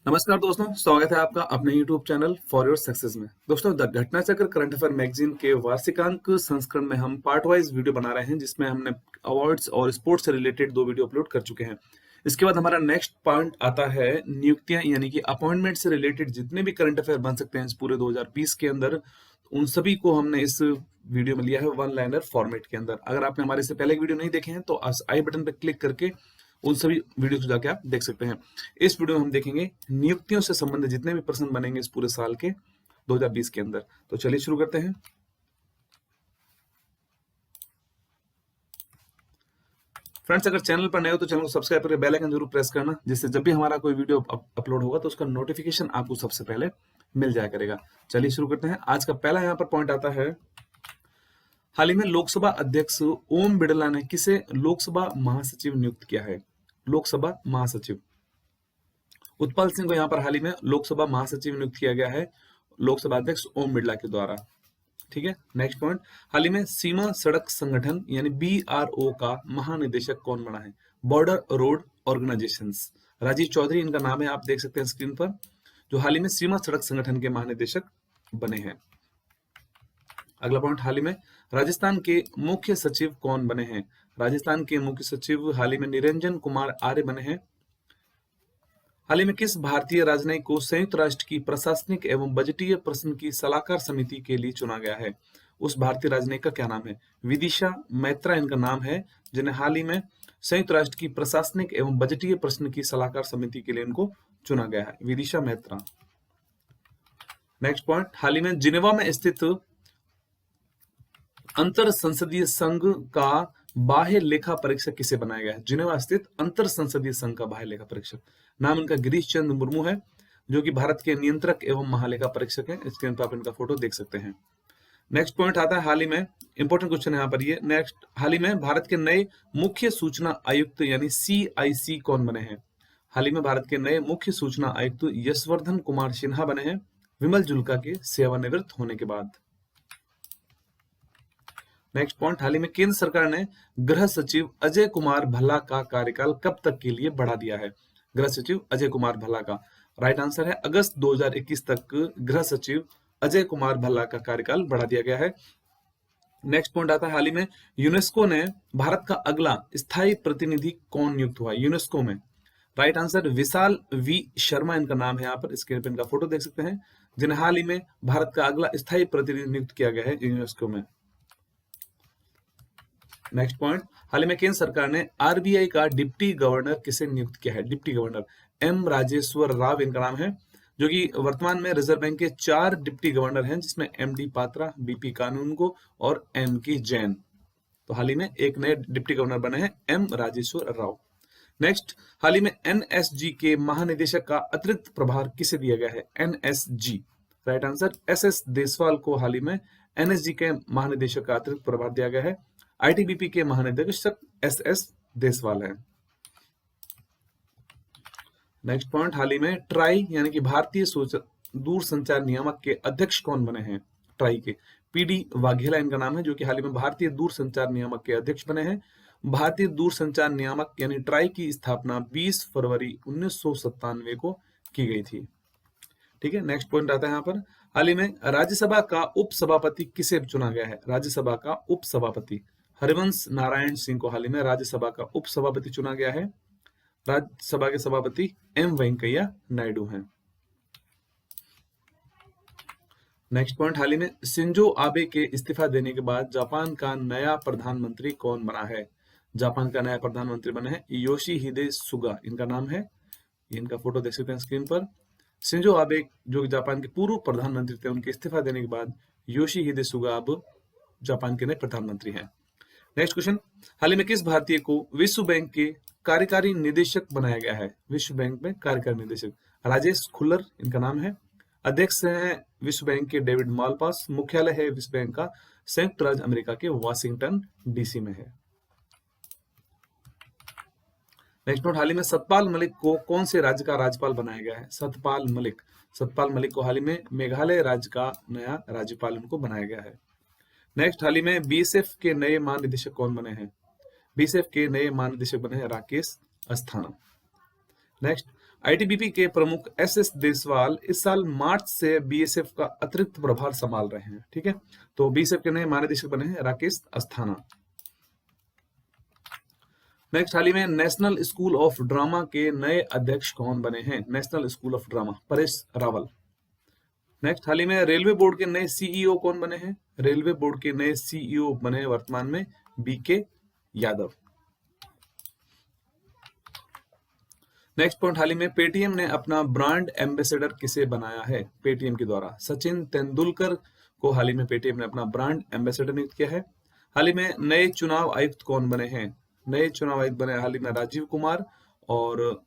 नमस्कार दोस्तों, स्वागत है आपका अपने YouTube channel for your success में। दोस्तों, द घटना चक्र करंट अफेयर मैगजीन के वार्षिकांक संस्करण में हम पार्ट वाइज वीडियो बना रहे हैं, जिसमें हमने अवार्ड्स और स्पोर्ट्स से रिलेटेड 2 वीडियो अपलोड कर चुके हैं। इसके बाद हमारा नेक्स्ट पॉइंट आता है नियुक्तियां, यानी कि अपॉइंटमेंट से रिलेटेड जितने भी करंट अफेयर बन सकते हैं इस पूरे 2020 के अंदर, उन सभी को हमने इस वीडियो में लिया है वन लाइनर फॉर्मेट के अंदर। अगर आपने हमारे से पहले वीडियो नहीं देखे हैं तो आई बटन पर क्लिक करके उन सभी वीडियो को जाके आप देख सकते हैं। इस वीडियो में हम देखेंगे नियुक्तियों से संबंधित जितने भी प्रश्न बनेंगे इस पूरे साल के 2020 के अंदर। तो चलिए शुरू करते हैं। फ्रेंड्स, अगर चैनल पर नए हो तो चैनल को सब्सक्राइब करके बेल आइकन जरूर प्रेस करना, जिससे जब भी हमारा कोई वीडियो अपलोड होगा तो उसका नोटिफिकेशन आपको सबसे पहले मिल जाया करेगा। चलिए शुरू करते हैं। आज का पहला यहाँ पर पॉइंट आता है, हाल ही में लोकसभा अध्यक्ष ओम बिड़ला ने किसे लोकसभा महासचिव नियुक्त किया है? लोकसभा महासचिव उत्पल सिंह को यहाँ पर हाल ही में लोकसभा महासचिव नियुक्त किया गया है लोकसभा अध्यक्ष ओम बिड़ला के द्वारा। ठीक है, नेक्स्ट पॉइंट, हाल ही में सीमा सड़क संगठन यानी BRO का महानिदेशक कौन बना है? Border road organisations. Rajiv Chaudhary इनका नाम है, आप देख सकते हैं स्क्रीन पर, जो हाल ही में सीमा सड़क संगठन के महानिदेशक बने हैं। अगला पॉइंट, हाल ही में राजस्थान के मुख्य सचिव कौन बने हैं? राजस्थान के मुख्य सचिव हाल ही में निरंजन कुमार आर्य बने हैं। हाल ही में किस भारतीय राजनयिक को संयुक्त राष्ट्र की प्रशासनिक एवं बजटीय प्रश्न की सलाहकार समिति के लिए चुना गया है? उस भारतीय राजनयिक का क्या नाम है? विदिशा मैत्रा इनका नाम है, जिन्हें हाल ही में संयुक्त राष्ट्र की प्रशासनिक एवं बजटीय प्रश्न की सलाहकार समिति के लिए इनको चुना गया है, विदिशा मैत्रा। नेक्स्ट पॉइंट, हाल ही में जिनेवा में स्थित अंतर संसदीय संघ का बाह्य लेखा परीक्षक किसे बनाया गया है? जिनेवा स्थित अंतर संसदीय संघ का बाह्य लेखा परीक्षक, नाम इनका गिरीश चंद्र मुर्मू है, जो कि भारत के नियंत्रक एवं महालेखा परीक्षक हैं। स्क्रीन पर आप इनका फोटो देख सकते हैं। नेक्स्ट पॉइंट आता है, हाल ही में इंपॉर्टेंट क्वेश्चन यहाँ पर ये नेक्स्ट, हाल ही में भारत के नए मुख्य सूचना आयुक्त यानी CIC कौन बने हैं? हाल ही में भारत के नए मुख्य सूचना आयुक्त यशवर्धन कुमार सिन्हा बने हैं, विमल जुल्का के सेवानिवृत्त होने के बाद। नेक्स्ट पॉइंट, हाल ही में केंद्र सरकार ने गृह सचिव अजय कुमार भल्ला का कार्यकाल कब तक के लिए बढ़ा दिया है? गृह सचिव अजय कुमार भल्ला का राइट आंसर है अगस्त 2021 तक गृह सचिव अजय कुमार भल्ला का कार्यकाल बढ़ा दिया गया है। नेक्स्ट पॉइंट आता है, हाल ही में यूनेस्को ने भारत का अगला स्थायी प्रतिनिधि कौन नियुक्त हुआ? यूनेस्को में राइट आंसर विशाल V शर्मा इनका नाम है, यहाँ पर स्क्रीन पर इनका फोटो देख सकते हैं, जिन्हें हाल ही में भारत का अगला स्थायी प्रतिनिधि नियुक्त किया गया है यूनेस्को में। नेक्स्ट पॉइंट, हाल ही में केंद्र सरकार ने RBI का डिप्टी गवर्नर किसे नियुक्त किया है? Deputy governor M Rajeshwar Rao इनका नाम है, जो कि वर्तमान में रिजर्व बैंक के 4 डिप्टी गवर्नर हैं, जिसमें MD पात्रा, BP कानूनगो और MK जैन। तो हाल ही में एक नए डिप्टी गवर्नर बने हैं M राजेश्वर राव। नेक्स्ट, हाल ही में NSG के महानिदेशक का अतिरिक्त प्रभार किसे दिया गया है? NSG right answer SS Deswal को हाल ही में NSG के महानिदेशक का अतिरिक्त प्रभार दिया गया है। ITBP के महानिदेशक SS देसवाल है। नेक्स्ट पॉइंट, हाल ही में ट्राई यानी कि भारतीय दूरसंचार नियामक के अध्यक्ष कौन बने हैं? ट्राई के PD वाघेला इनका नाम है, जो कि हाल ही में भारतीय दूरसंचार नियामक के अध्यक्ष बने हैं। भारतीय दूरसंचार नियामक यानी ट्राई की स्थापना 20 फरवरी 1997 को की गई थी। ठीक है, नेक्स्ट पॉइंट आता है यहाँ पर, हाल ही में राज्यसभा का उपसभापति किसे चुना गया है? राज्यसभा का उपसभापति हरिवंश नारायण सिंह को हाल ही में राज्यसभा का उपसभापति चुना गया है। राज्यसभा के सभापति M वेंकैया नायडू हैं। नेक्स्ट पॉइंट, हाल ही में शिंजो आबे के इस्तीफा देने के बाद जापान का नया प्रधानमंत्री कौन बना है? जापान का नया प्रधानमंत्री बना है योशिहिदे सुगा इनका नाम है, इनका फोटो देख सकते हैं स्क्रीन पर। शिंजो आबे जो जापान के पूर्व प्रधानमंत्री थे, उनके इस्तीफा देने के बाद योशिहिदे सुगा अब जापान के नए प्रधानमंत्री हैं। नेक्स्ट क्वेश्चन, हाल ही में किस भारतीय को विश्व बैंक के कार्यकारी निदेशक बनाया गया है? विश्व बैंक में कार्यकारी निदेशक राजेश खुल्लर इनका नाम है, अध्यक्ष हैं विश्व बैंक के डेविड मालपास, मुख्यालय है विश्व बैंक का संयुक्त राज्य अमेरिका के वाशिंगटन DC में है। नेक्स्ट नोट, हाल ही में सतपाल मलिक को कौन से राज्य का राज्यपाल बनाया गया है? सतपाल मलिक को हाल ही में मेघालय राज्य का नया राज्यपाल उनको बनाया गया है। नेक्स्ट, हाल ही में BSF के नए महानिदेशक कौन बने हैं? BSF के नए महानिदेशक बने हैं राकेश अस्थाना। नेक्स्ट, आईटीबीपी के प्रमुख एसएस देसवाल इस साल मार्च से बीएसएफ का अतिरिक्त प्रभार संभाल रहे हैं। ठीक है, तो बीएसएफ के नए महानिदेशक बने हैं राकेश अस्थाना। नेक्स्ट, हाल ही में नेशनल स्कूल ऑफ ड्रामा के नए अध्यक्ष कौन बने हैं? National School of Drama, Paresh Rawal. Next, हाल ही में रेलवे बोर्ड के नए सीईओ कौन बने हैं? रेलवे बोर्ड के नए सीईओ बने हैं वर्तमान में बीके यादव। नेक्स्ट पॉइंट, हाल ही में पेटीएम ने अपना ब्रांड एम्बेसडर किसे बनाया है? पेटीएम के द्वारा सचिन तेंदुलकर को हाल ही में पेटीएम ने अपना ब्रांड एम्बेसडर नियुक्त किया है। हाल ही में नए चुनाव आयुक्त कौन बने हैं? नए चुनाव आयुक्त बने हाल ही में राजीव कुमार, और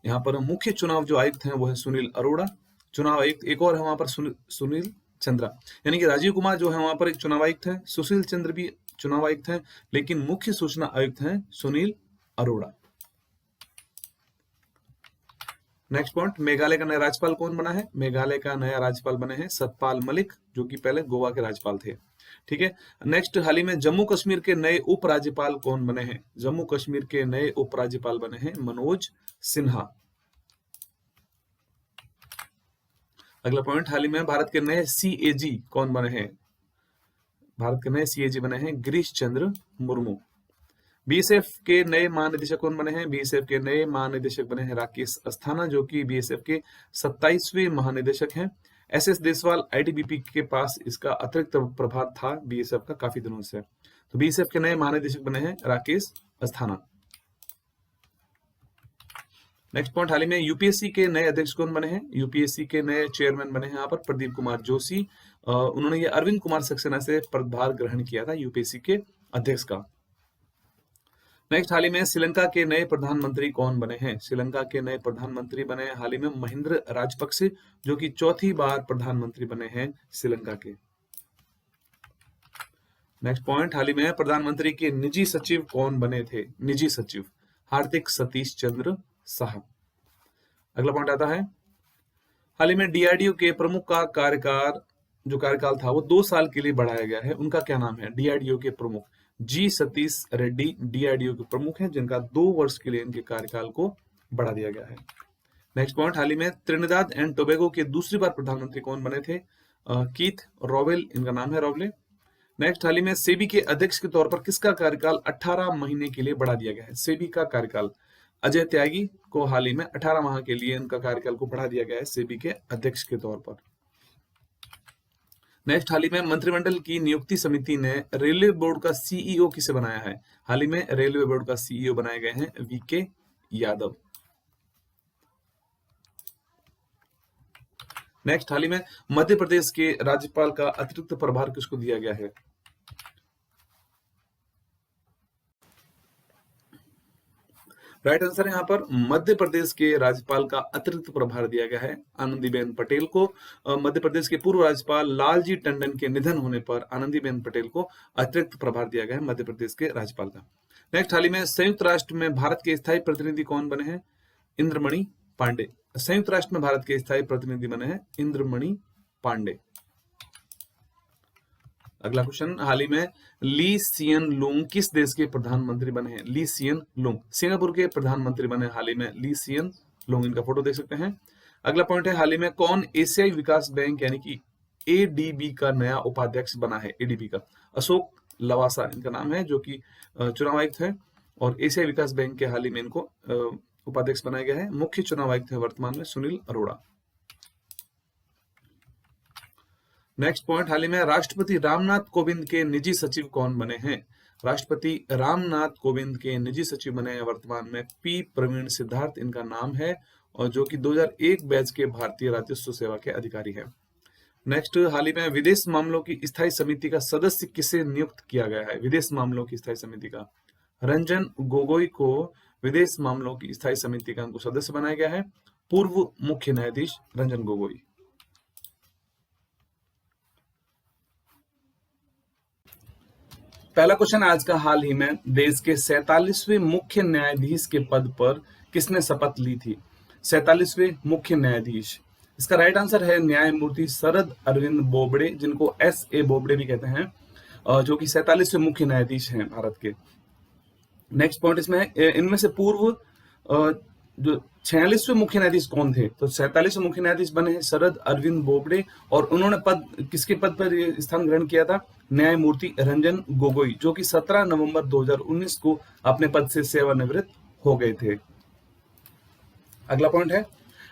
यहाँ पर मुख्य चुनाव जो आयुक्त हैं वो है सुनील अरोड़ा। चुनाव आयुक्त एक और है वहां पर सुनील चंद्रा, यानी कि राजीव कुमार जो है वहां पर एक चुनाव आयुक्त है, सुशील चंद्र भी चुनाव आयुक्त हैं, लेकिन मुख्य सूचना आयुक्त हैं सुनील अरोड़ा। नेक्स्ट पॉइंट, मेघालय का नया राज्यपाल कौन बना है? मेघालय का नया राज्यपाल बने हैं सतपाल मलिक, जो कि पहले गोवा के राज्यपाल थे। ठीक है, नेक्स्ट, हाल ही में जम्मू कश्मीर के नए उपराज्यपाल कौन बने हैं? जम्मू कश्मीर के नए उपराज्यपाल बने हैं मनोज सिन्हा। अगला पॉइंट, हाल ही में भारत के नए सीएजी कौन बने हैं? भारत के नए सीएजी बने हैं गिरीश चंद्र मुर्मू। बीएसएफ के नए महानिदेशक कौन बने हैं? बीएसएफ के नए महानिदेशक बने हैं राकेश अस्थाना, जो कि बीएसएफ के 27वें महानिदेशक हैं। एसएस देसवाल आईटीबीपी के पास इसका अतिरिक्त प्रभार था बीएसएफ का काफी दिनों से। तो बीएसएफ के नए महानिदेशक बने हैं राकेश अस्थाना। नेक्स्ट पॉइंट, हाल ही में यूपीएससी के नए अध्यक्ष कौन बने हैं? यूपीएससी के नए चेयरमैन बने हैं यहाँ पर प्रदीप कुमार जोशी। उन्होंने ये अरविंद कुमार सक्सेना से पदभार ग्रहण किया था यूपीएससी के अध्यक्ष का। नेक्स्ट, हाल ही में श्रीलंका के नए प्रधानमंत्री कौन बने हैं? श्रीलंका के नए प्रधानमंत्री बने हाल ही में महिंद्र राजपक्षे, जो कि चौथी बार प्रधानमंत्री बने हैं श्रीलंका के। नेक्स्ट पॉइंट, हाल ही में प्रधानमंत्री के निजी सचिव कौन बने थे? निजी सचिव हार्दिक सतीश चंद्र साहा। अगला पॉइंट आता है, हाल ही में डीआरडीओ के प्रमुख का कार्यकाल था वो 2 साल के लिए बढ़ाया गया है। उनका क्या नाम है? डीआरडीओ के प्रमुख जी सतीश रेड्डी डीआरडीओ के प्रमुख हैं, जिनका 2 वर्ष के लिए इनके कार्यकाल को बढ़ा दिया गया है। नेक्स्ट पॉइंट, हाल ही में त्रिनिदाद एंड टोबैगो के दूसरी बार प्रधानमंत्री कौन बने थे? कीथ रॉवेल, इनका नाम है रॉवले। नेक्स्ट, हाल ही में सेबी के अध्यक्ष के तौर पर किसका कार्यकाल 18 महीने के लिए बढ़ा दिया गया है? सेबी का कार्यकाल अजय त्यागी को हाल ही में 18 माह के लिए इनका कार्यकाल को बढ़ा दिया गया है सेबी के अध्यक्ष के तौर पर। नेक्स्ट, हाल ही में मंत्रिमंडल की नियुक्ति समिति ने रेलवे बोर्ड का सीईओ किसे बनाया है? हाल ही में रेलवे बोर्ड का सीईओ बनाए गए हैं वीके यादव। नेक्स्ट, हाल ही में मध्य प्रदेश के राज्यपाल का अतिरिक्त प्रभार किसको दिया गया है? राइट आंसर यहाँ पर मध्य प्रदेश के राज्यपाल का अतिरिक्त प्रभार दिया गया है आनंदीबेन पटेल को। मध्य प्रदेश के पूर्व राज्यपाल लालजी टंडन के निधन होने पर आनंदीबेन पटेल को अतिरिक्त प्रभार दिया गया है मध्य प्रदेश के राज्यपाल का। नेक्स्ट, हाल ही में संयुक्त राष्ट्र में भारत के स्थायी प्रतिनिधि कौन बने हैं? इंद्रमणि पांडे। संयुक्त राष्ट्र में भारत के स्थायी प्रतिनिधि बने हैं इंद्रमणि पांडे। अगला क्वेश्चन, हाल ही में ली सियन लुंग किस देश के प्रधानमंत्री बने हैं? ली सियन लुंग सिंगापुर के प्रधानमंत्री बने हाल ही में ली सियन लुंग, इनका फोटो देख सकते हैं। अगला पॉइंट है, हाल ही में कौन एशियाई विकास बैंक यानी कि एडीबी का नया उपाध्यक्ष बना है? एडीबी का अशोक लवासा इनका नाम है, जो कि चुनाव आयुक्त है, और एशियाई विकास बैंक के हाल ही में इनको उपाध्यक्ष बनाया गया है। मुख्य चुनाव आयुक्त है वर्तमान में सुनील अरोड़ा। नेक्स्ट पॉइंट, हाल ही में राष्ट्रपति रामनाथ कोविंद के निजी सचिव कौन बने हैं? राष्ट्रपति रामनाथ कोविंद के निजी सचिव बने हैं वर्तमान में पी प्रवीण सिद्धार्थ, इनका नाम है, और जो कि 2001 बैच के भारतीय राजस्व सेवा के अधिकारी हैं। नेक्स्ट, हाल ही में विदेश मामलों की स्थायी समिति का सदस्य किसे नियुक्त किया गया है? विदेश मामलों की स्थायी समिति का रंजन गोगोई को विदेश मामलों की स्थायी समिति का उनको सदस्य बनाया गया है, पूर्व मुख्य न्यायाधीश रंजन गोगोई। पहला क्वेश्चन आज का, हाल ही में देश के 47वें मुख्य न्यायाधीश के पद पर किसने शपथ ली थी? 47वें मुख्य न्यायाधीश, इसका राइट आंसर है न्यायमूर्ति शरद अरविंद बोबड़े, जिनको एस.ए. बोबड़े भी कहते हैं, जो कि 47वें मुख्य न्यायाधीश हैं भारत के। नेक्स्ट पॉइंट इसमें, इनमें से पूर्व जो 46वें मुख्य न्यायाधीश कौन थे? तो 47वें मुख्य न्यायाधीश बने हैं शरद अरविंद बोबडे, और उन्होंने किसके पद पर ये स्थान ग्रहण किया था? न्यायमूर्ति रंजन गोगोई, जो कि 17 नवंबर 2019 को अपने पद से सेवानिवृत्त हो गए थे। अगला पॉइंट है,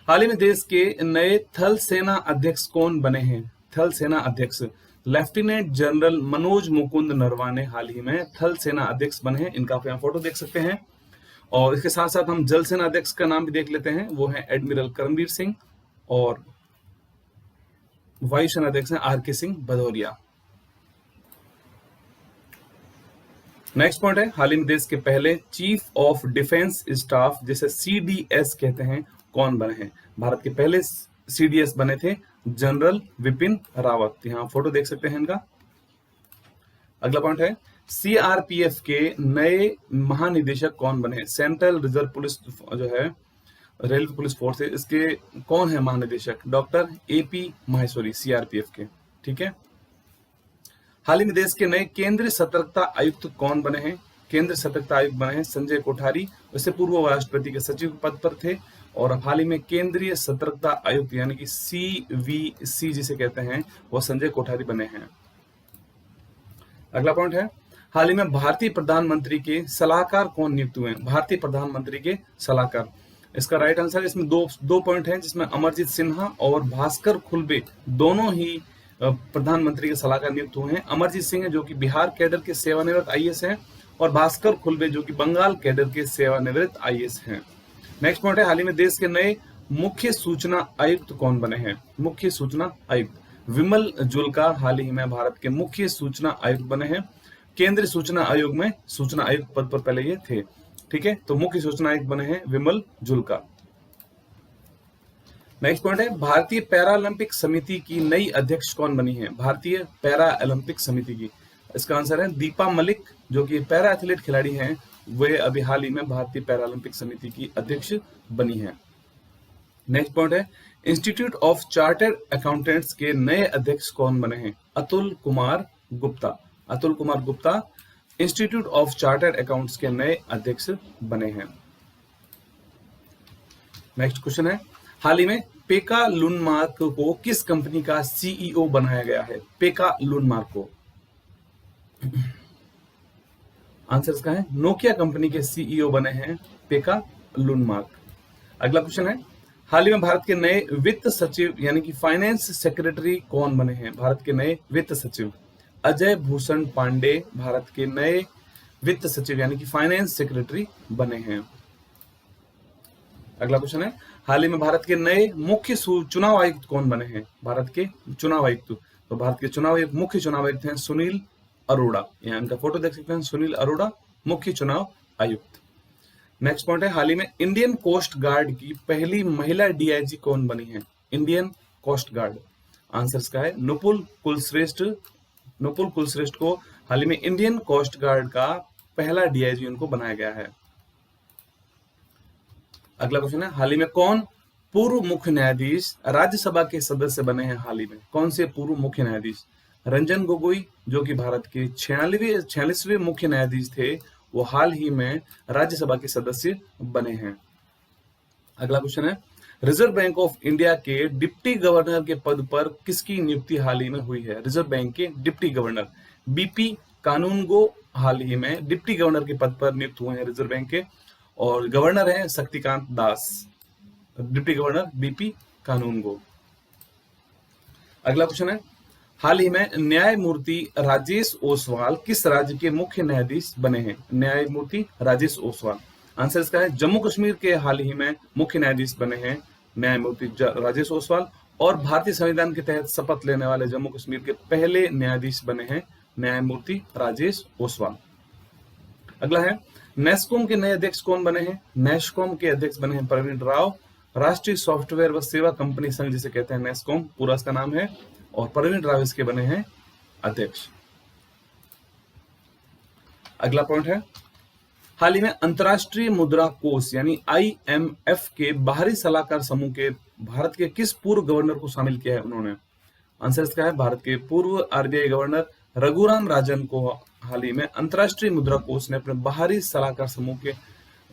हाल ही में देश के नए थल सेना अध्यक्ष कौन बने हैं? थल सेना अध्यक्ष लेफ्टिनेंट जनरल मनोज मुकुंद नरवाने हाल ही में थल सेना अध्यक्ष बने हैं। इनका आप यहाँ फोटो देख सकते हैं। और इसके साथ साथ हम जल सेना अध्यक्ष का नाम भी देख लेते हैं, वो है एडमिरल करमबीर सिंह, और वायुसेना अध्यक्ष हैं R K. Singh Bhadauria. Next point है, हाल ही में देश के पहले चीफ ऑफ डिफेंस स्टाफ, जिसे सीडीएस कहते हैं, कौन बने हैं? भारत के पहले सीडीएस बने थे जनरल विपिन रावत। यहाँ फोटो देख सकते हैं इनका। अगला पॉइंट है, सीआरपीएफ के नए महानिदेशक कौन बने हैं? सेंट्रल रिजर्व पुलिस जो है रेलवे पुलिस फोर्स है, इसके कौन है महानिदेशक? डॉक्टर एपी माहेश्वरी, सीआरपीएफ के। ठीक है। हाल ही में देश के नए केंद्रीय सतर्कता आयुक्त कौन बने हैं? केंद्रीय सतर्कता आयुक्त बने हैं संजय कोठारी। इससे पूर्व राष्ट्रपति के सचिव पद पर थे, और अब हाल ही में केंद्रीय सतर्कता आयुक्त यानी कि सीवीसी जिसे कहते हैं, वो संजय कोठारी बने हैं। अगला पॉइंट है, हाल ही में भारतीय प्रधानमंत्री के सलाहकार कौन नियुक्त हुए हैं? भारतीय प्रधानमंत्री के सलाहकार, इसका राइट आंसर, इसमें दो पॉइंट हैं, जिसमें अमरजीत सिन्हा और भास्कर खुलबे दोनों ही प्रधानमंत्री के सलाहकार नियुक्त हुए हैं। अमरजीत सिंह जो कि बिहार कैडर के सेवानिवृत्त आईएएस हैं, और भास्कर खुलबे जो कि बंगाल कैडर के सेवानिवृत्त आईएएस हैं। नेक्स्ट पॉइंट है, हाल ही में देश के नए मुख्य सूचना आयुक्त कौन बने हैं? मुख्य सूचना आयुक्त विमल जुल्का हाल ही में भारत के मुख्य सूचना आयुक्त बने हैं। केंद्रीय सूचना आयोग में सूचना आयुक्त पद पर पहले ये थे। ठीक है, तो मुख्य सूचना आयुक्त बने हैं विमल जुल्का। नेक्स्ट पॉइंट है, भारतीय पैरालंपिक समिति की नई अध्यक्ष कौन बनी है? भारतीय पैरालंपिक समिति की, इसका आंसर है दीपा मलिक, जो कि पैरा एथलीट खिलाड़ी हैं। वे अभी हाल ही में भारतीय पैरालंपिक समिति की अध्यक्ष बनी है। नेक्स्ट पॉइंट है, इंस्टीट्यूट ऑफ चार्टर्ड अकाउंटेंट्स के नए अध्यक्ष कौन बने हैं? Atul Kumar Gupta. Atul Kumar Gupta institute of chartered accounts के नए अध्यक्ष बने हैं। नेक्स्ट क्वेश्चन है, हाल ही में पेका लुनमार्क को किस कंपनी का सीईओ बनाया गया है? पेका लुनमार्क को, आंसर इसका है नोकिया कंपनी के सीईओ बने हैं पेका लुनमार्क। अगला क्वेश्चन है, हाल ही में भारत के नए वित्त सचिव यानी कि फाइनेंस सेक्रेटरी कौन बने हैं? भारत के नए वित्त सचिव अजय भूषण पांडे भारत के नए वित्त सचिव यानी कि फाइनेंस सेक्रेटरी बने हैं। अगला क्वेश्चन है, हाल ही में भारत के नए मुख्य चुनाव आयुक्त कौन बने हैं? भारत के चुनाव आयुक्त, तो भारत के चुनाव मुख्य चुनाव आयुक्त हैं सुनील अरोड़ा। यहाँ इनका फोटो देख सकते हैं, सुनील अरोड़ा मुख्य चुनाव आयुक्त। नेक्स्ट पॉइंट है, हाल ही में इंडियन कोस्ट गार्ड की पहली महिला डीआईजी कौन बनी है? इंडियन कोस्ट गार्ड, आंसर इसका है नुपुल कुलश्रेष्ठ। नुपुल कुलश्रेष्ठ को हाल ही में इंडियन कोस्ट गार्ड का पहला डीआईजी उनको बनाया गया है। अगला क्वेश्चन है, हाल ही में कौन पूर्व मुख्य न्यायाधीश राज्यसभा के सदस्य बने हैं? हाल ही में कौन से पूर्व मुख्य न्यायाधीश? रंजन गोगोई जो कि भारत के 46वें मुख्य न्यायाधीश थे, वो हाल ही में राज्यसभा के सदस्य बने हैं। अगला क्वेश्चन है, रिजर्व बैंक ऑफ इंडिया के डिप्टी गवर्नर के पद पर किसकी नियुक्ति हाल ही में हुई है? रिजर्व बैंक के डिप्टी गवर्नर बीपी कानूनगो हाल ही में डिप्टी गवर्नर के पद पर नियुक्त हुए हैं रिजर्व बैंक के, और गवर्नर हैं Shaktikanta Das. Deputy governor BP कानूनगो। अगला क्वेश्चन है, हाल ही में न्यायमूर्ति राजेश ओसवाल किस राज्य के मुख्य न्यायाधीश बने हैं? न्यायमूर्ति राजेश ओसवाल, आंसर इसका है जम्मू कश्मीर के हाल ही में मुख्य न्यायाधीश बने हैं न्यायमूर्ति राजेश ओसवाल, और भारतीय संविधान के तहत शपथ लेने वाले जम्मू कश्मीर के पहले न्यायाधीश बने हैं न्यायमूर्ति राजेश ओसवाल। अगला है, नेस्कॉम के नए अध्यक्ष कौन बने हैं? नेस्कॉम के अध्यक्ष बने हैं प्रवीण राव। राष्ट्रीय सॉफ्टवेयर व सेवा कंपनी संघ जिसे कहते हैं नेस्कॉम, पूरा इसका नाम है, और प्रवीण राव इसके बने हैं अध्यक्ष। अगला पॉइंट है, हाल ही में अंतर्राष्ट्रीय मुद्रा कोष यानी आईएमएफ के बाहरी सलाहकार समूह के भारत के किस पूर्व गवर्नर को शामिल किया है उन्होंने? आंसर इसका है भारत के पूर्व आरबीआई गवर्नर रघुराम राजन को हाल ही में अंतर्राष्ट्रीय मुद्रा कोष ने अपने बाहरी सलाहकार समूह के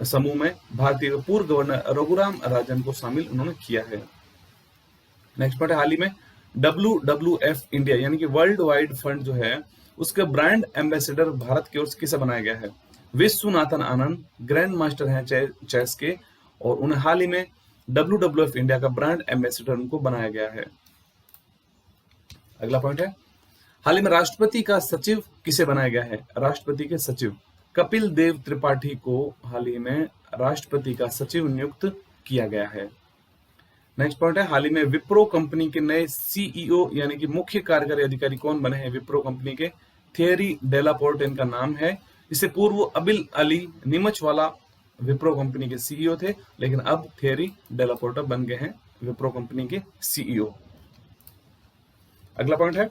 समूह में भारतीय पूर्व गवर्नर रघुराम राजन को शामिल उन्होंने किया है। नेक्स्ट पॉइंट है, हाल ही में WWF इंडिया यानी कि वर्ल्ड वाइड फंड जो है उसके ब्रांड एम्बेसडर भारत की ओर से किसे बनाया गया है? विश्वनाथन आनंद ग्रैंड मास्टर हैं चेस के, और उन्हें हाल ही में WWF इंडिया का ब्रांड एम्बेसडर उनको बनाया गया है। अगला पॉइंट है, हाल ही में राष्ट्रपति का सचिव किसे बनाया गया है? राष्ट्रपति के सचिव कपिल देव त्रिपाठी को हाल ही में राष्ट्रपति का सचिव नियुक्त किया गया है। नेक्स्ट पॉइंट है, हाल ही में विप्रो कंपनी के नए CEO यानी कि मुख्य कार्यकारी अधिकारी कौन बने हैं? विप्रो कंपनी के थियरी डेलापोर्ट इनका नाम है। इससे पूर्व अबिल अली नीमचवाला विप्रो कंपनी के CEO थे, लेकिन अब थियरी डेलापोर्ट बन गए हैं विप्रो कंपनी के CEO। अगला पॉइंट है,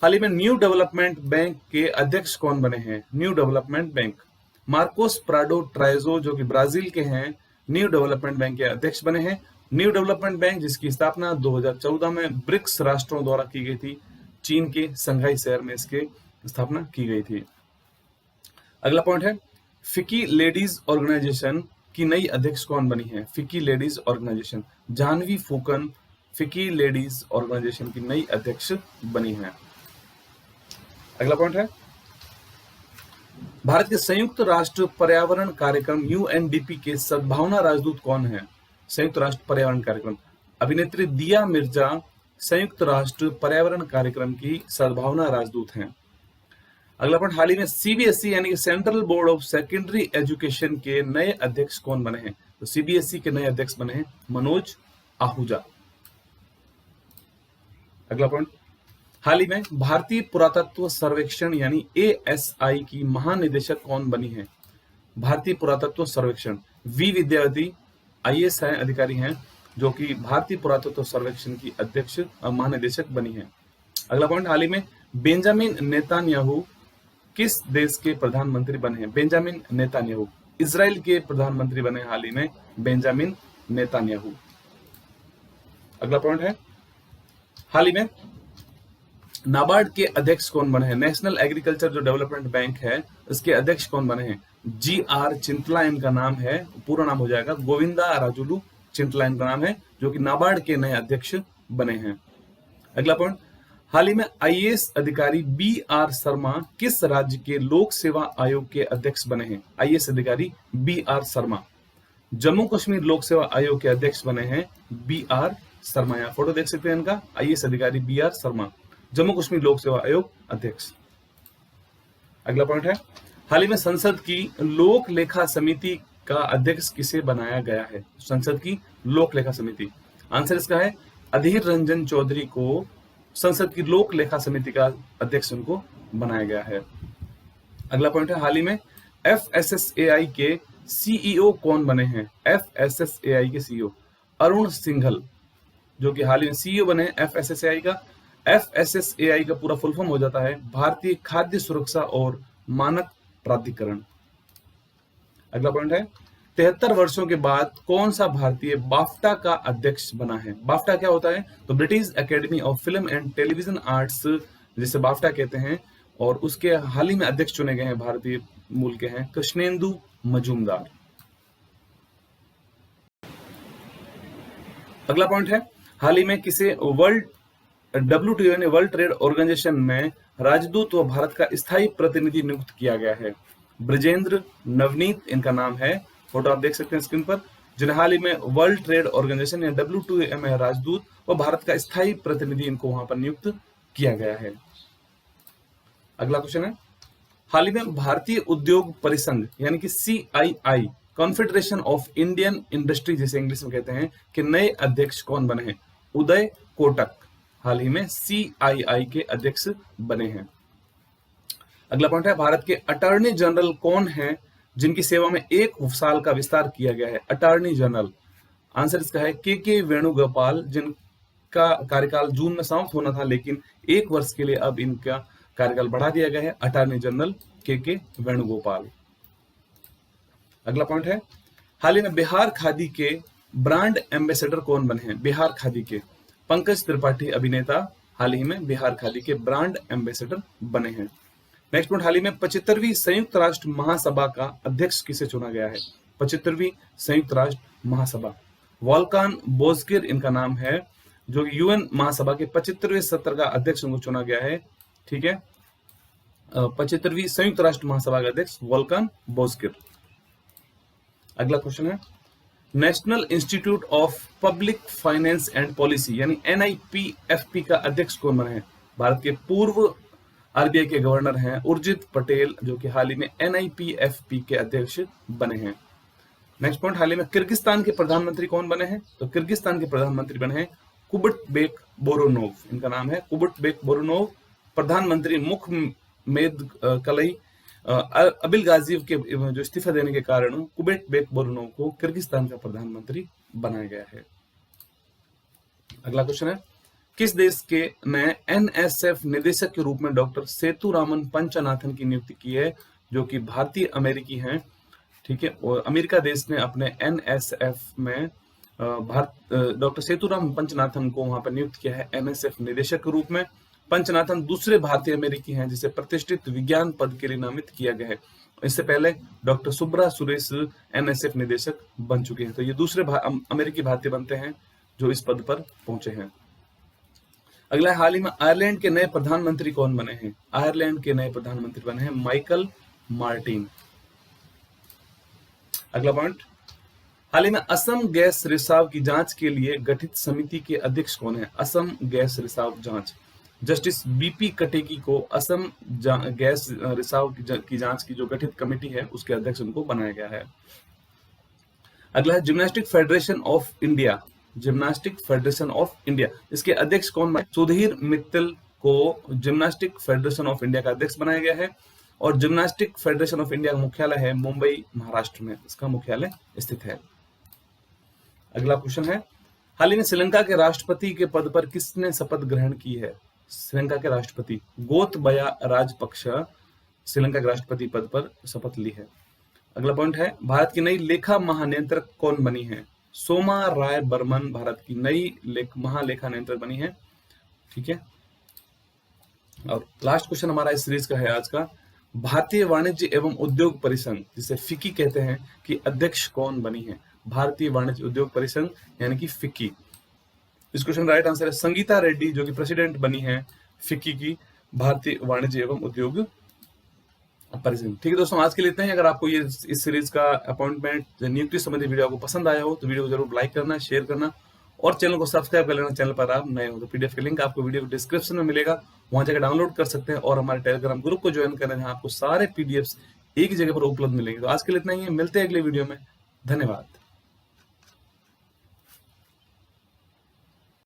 हाल ही में न्यू डेवलपमेंट बैंक के अध्यक्ष कौन बने हैं? New development bank Marcos Prado ट्राइजो जो कि ब्राजील के हैं, न्यू डेवलपमेंट बैंक के अध्यक्ष बने हैं। न्यू डेवलपमेंट बैंक जिसकी स्थापना 2014 में ब्रिक्स राष्ट्रों द्वारा की गई थी, चीन के संघाई शहर में इसके स्थापना की गई थी। अगला पॉइंट है, फिकी लेडीज ऑर्गेनाइजेशन की नई अध्यक्ष कौन बनी है? फिकी लेडीज ऑर्गेनाइजेशन जानवी फूकन फिकी लेडीज ऑर्गेनाइजेशन की नई अध्यक्ष बनी है। अगला पॉइंट है, भारत के संयुक्त राष्ट्र पर्यावरण कार्यक्रम UNDP के सद्भावना राजदूत कौन है? संयुक्त राष्ट्र पर्यावरण कार्यक्रम अभिनेत्री दिया मिर्जा संयुक्त राष्ट्र पर्यावरण कार्यक्रम की सद्भावना राजदूत हैं। अगला पॉइंट, हाल ही में CBSE यानी कि central board of secondary education के नए अध्यक्ष कौन बने हैं? तो CBSE के नए अध्यक्ष बने हैं मनोज आहूजा। अगला पॉइंट, हाल ही में भारतीय पुरातत्व सर्वेक्षण यानी ASI की महानिदेशक कौन बनी है? भारतीय पुरातत्व सर्वेक्षण V विद्यावती IAS अधिकारी हैं जो कि भारतीय पुरातत्व सर्वेक्षण की अध्यक्ष महानिदेशक बनी है। अगला पॉइंट, हाल ही में बेंजामिन नेतान्याहू किस देश के प्रधानमंत्री बने हैं? बेंजामिन नेतान्याहू इजराइल के प्रधानमंत्री बने हाल ही में बेंजामिन नेतान्याहू। अगला पॉइंट है, हाल ही में नाबार्ड के अध्यक्ष कौन बने हैं? नेशनल एग्रीकल्चर जो डेवलपमेंट बैंक है इसके अध्यक्ष कौन बने हैं? GR चिंतला इनका नाम है, पूरा नाम हो जाएगा गोविंदा राजुलू चिंतला इनका नाम है, जो कि नाबार्ड के नए अध्यक्ष बने हैं। अगला पॉइंट, हाल ही में IAS अधिकारी BR शर्मा किस राज्य के लोक सेवा आयोग के अध्यक्ष बने हैं? IAS अधिकारी BR शर्मा जम्मू कश्मीर लोक सेवा आयोग के अध्यक्ष बने हैं BR शर्मा। यहाँ फोटो देख सकते हैं इनका, IAS अधिकारी BR शर्मा जम्मू कश्मीर लोक सेवा आयोग अध्यक्ष। अगला पॉइंट है, हाल ही में संसद की लोक लेखा समिति का अध्यक्ष किसे बनाया गया है? संसद की लोक लेखा समिति आंसर इसका है अधीर रंजन चौधरी को संसद की लोक लेखा समिति का अध्यक्ष उनको बनाया गया है। अगला पॉइंट है, हाल ही में FSSAI के CEO कौन बने हैं? FSSAI के CEO अरुण सिंघल जो कि हाल ही में CEO बने हैं FSSAI का। FSSAI का पूरा फुल फॉर्म हो जाता है भारतीय खाद्य सुरक्षा और मानक प्राधिकरण। अगला पॉइंट है, 73 वर्षों के बाद कौन सा भारतीय बाफ्टा का अध्यक्ष बना है? बाफ्टा क्या होता है? तो British academy of film and television arts जिसे बाफ्टा कहते हैं, और उसके हाल ही में अध्यक्ष चुने गए हैं भारतीय मूल के हैं कृष्णेंदु मजूमदार। अगला पॉइंट है, हाल ही में किसे WTO यानी वर्ल्ड ट्रेड ऑर्गेनाइजेशन में राजदूत व भारत का स्थायी प्रतिनिधि नियुक्त किया गया है? ब्रजेंद्र नवनीत इनका नाम है, फोटो आप देख सकते हैं स्क्रीन पर, जिन्हें हाल ही में वर्ल्ड ट्रेड ऑर्गेनाइजेशन या WTO में राजदूत व भारत का स्थायी प्रतिनिधि इनको वहां पर नियुक्त किया गया है। अगला क्वेश्चन है, हाल ही में भारतीय उद्योग परिसंघ यानी कि CII confederation of Indian industry जिसे इंग्लिश में कहते हैं कि नए अध्यक्ष कौन बने हैं? उदय कोटक हाल ही में CII के अध्यक्ष बने हैं। अगला पॉइंट है, भारत के अटॉर्नी जनरल कौन है जिनकी सेवा में 1 साल का विस्तार किया गया है? अटॉर्नी जनरल आंसर इसका है KK वेणुगोपाल, जिनका कार्यकाल जून में समाप्त होना था लेकिन 1 वर्ष के लिए अब इनका कार्यकाल बढ़ा दिया गया है। Attorney general KK Venugopal. अगला पॉइंट है, हाल ही में बिहार खादी के ब्रांड एम्बेसडर कौन बने हैं? बिहार खादी के पंकज त्रिपाठी अभिनेता हाल ही में बिहार खादी के ब्रांड एम्बेसडर बने हैं। नेक्स्ट पॉइंट, हाल ही में 75वीं संयुक्त राष्ट्र महासभा का अध्यक्ष किसे चुना गया है? 75वीं संयुक्त राष्ट्र महासभा। वोल्कान बोजकिर इनका नाम है, जो यूएन महासभा के 75वें सत्र का अध्यक्ष उनको चुना गया है। ठीक है, 75वीं संयुक्त राष्ट्र महासभा का अध्यक्ष वोल्कान बोजकिर। अगला क्वेश्चन है, national institute of public finance and policy यानी NIPFP का अध्यक्ष कौन बने हैं? भारत के पूर्व RBI के गवर्नर हैं उर्जित पटेल, जो कि हाल ही में NIPFP के अध्यक्ष बने हैं। नेक्स्ट पॉइंट, हाल ही में किर्गिस्तान के प्रधानमंत्री कौन बने हैं? तो किर्गिस्तान के प्रधानमंत्री बने हैं कुबुटबेक बोरोनोव, इनका नाम है कुबुटबेक बोरोनोव। प्रधानमंत्री मुखमेद कलई अबिल गाजियव के जो इस्तीफा देने के कारण कुबुटबेक बोरोनोव को किर्गिस्तान का प्रधानमंत्री बनाया गया है। अगला क्वेश्चन है, किस देश के नए NSF निदेशक के रूप में डॉक्टर सेतुरामन पंचनाथन की नियुक्ति की है, जो कि भारतीय अमेरिकी हैं। ठीक है, और अमेरिका देश ने अपने NSF में डॉक्टर सेतुराम पंचनाथन को वहां पर नियुक्त किया है NSF निदेशक के रूप में। पंचनाथन दूसरे भारतीय अमेरिकी हैं जिसे प्रतिष्ठित विज्ञान पद के लिए नामित किया गया है। इससे पहले डॉक्टर सुब्रा सुरेश NSF निदेशक बन चुके हैं, तो ये दूसरे अमेरिकी भारतीय बनते हैं जो इस पद पर पहुंचे हैं। अगला, हाल ही में आयरलैंड के नए प्रधानमंत्री कौन बने हैं? आयरलैंड के नए प्रधानमंत्री बने हैं माइकल मार्टिन। अगला पॉइंट, हाल ही में असम गैस रिसाव की जांच के लिए गठित समिति के अध्यक्ष कौन है? असम गैस रिसाव जांच, जस्टिस BP कटेगी को असम गैस रिसाव की जांच की जो गठित कमेटी है उसके अध्यक्ष उनको बनाया गया है। अगला है gymnastic federation of India, gymnastic federation of India, इसके अध्यक्ष कौन बने? सुधीर मित्तल को जिम्नास्टिक फेडरेशन ऑफ इंडिया का अध्यक्ष बनाया गया है। और जिम्नास्टिक फेडरेशन ऑफ इंडिया का मुख्यालय है मुंबई, महाराष्ट्र में इसका मुख्यालय स्थित है। अगला क्वेश्चन है, हाल ही में श्रीलंका के राष्ट्रपति के पद पर किसने शपथ ग्रहण की है? श्रीलंका के राष्ट्रपति गोतबया राजपक्षे श्रीलंका के राष्ट्रपति पद पर शपथ ली है। अगला पॉइंट है, भारत की नई लेखा महानियंत्रक कौन बनी है? सोमा राय बर्मन भारत की नई महालेखा नियंत्रक बनी है। ठीक है, और लास्ट क्वेश्चन हमारा इस सीरीज का है आज का, भारतीय वाणिज्य एवं उद्योग परिसंघ जिसे फिक्की कहते हैं कि अध्यक्ष कौन बनी है? भारतीय वाणिज्य उद्योग परिसंघ यानी कि फिक्की। इस क्वेश्चन राइट आंसर है संगीता रेड्डी, जो कि प्रेसिडेंट बनी है फिक्की की, भारतीय वाणिज्य एवं उद्योग परिसंघ। ठीक है दोस्तों, आज के लिए इतना ही। अगर आपको ये इस सीरीज का अपॉइंटमेंट नियुक्ति संबंधी वीडियो आपको पसंद आया हो तो वीडियो को जरूर लाइक करना, शेयर करना और चैनल को सब्सक्राइब कर लेना। चैनल पर आप नए हो तो PDF का लिंक आपको वीडियो डिस्क्रिप्शन में मिलेगा, वहां जाकर डाउनलोड कर सकते हैं और हमारे टेलीग्राम ग्रुप को ज्वाइन करना है। आपको सारे PDFs एक ही जगह पर उपलब्ध मिलेंगे। तो आज के लिए इतना ही है, मिलते हैं अगले वीडियो में। धन्यवाद।